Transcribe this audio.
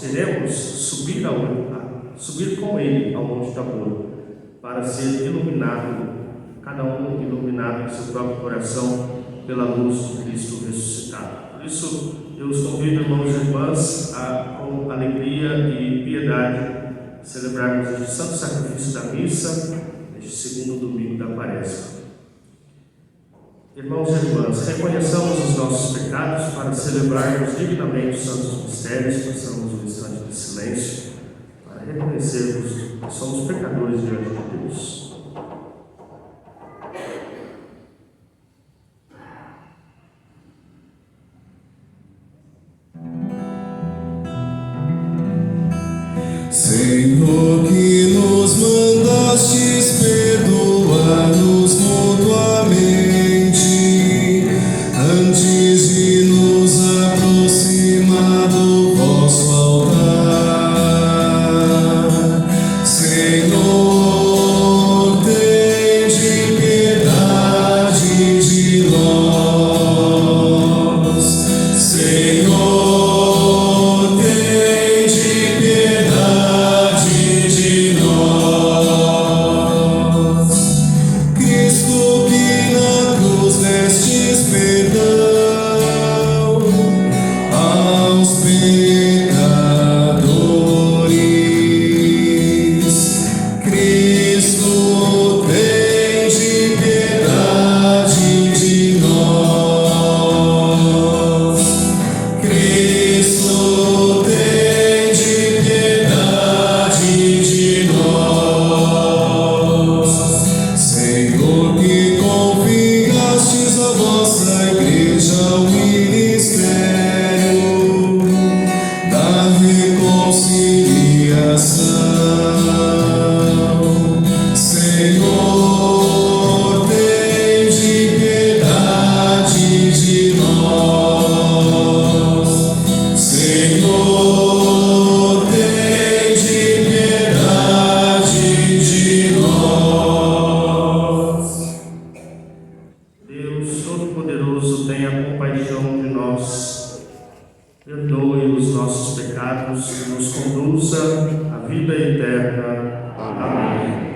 queremos subir com Ele ao Monte Tabor, para ser iluminado, cada um iluminado em seu próprio coração pela luz de Cristo ressuscitado. Por isso, eu os convido, irmãos e irmãs, com alegria e piedade, celebrarmos este santo sacrifício da missa, neste segundo domingo da Quaresma. Irmãos e irmãs, reconheçamos os nossos pecados para celebrarmos dignamente os santos mistérios, passamos um instante de silêncio para reconhecermos que somos pecadores diante de Deus. Senhor, que nos mandastes perdoar-nos mutuamente, antes de nos aproximar do vosso altar. Senhor, tende piedade de nós. Senhor, tende piedade de nós. Cristo, que na cruz destes perdão aos pecadores. Cristo, tende piedade de nós. Cristo, tende piedade de nós. Senhor, que confiastes a vossa igreja ao ministério da reconciliação. Senhor, tende piedade de nós. Senhor, tende piedade de nós. Deus Todo-Poderoso, tenha compaixão de nós, perdoe os nossos pecados e nos conduza à vida eterna. Amém.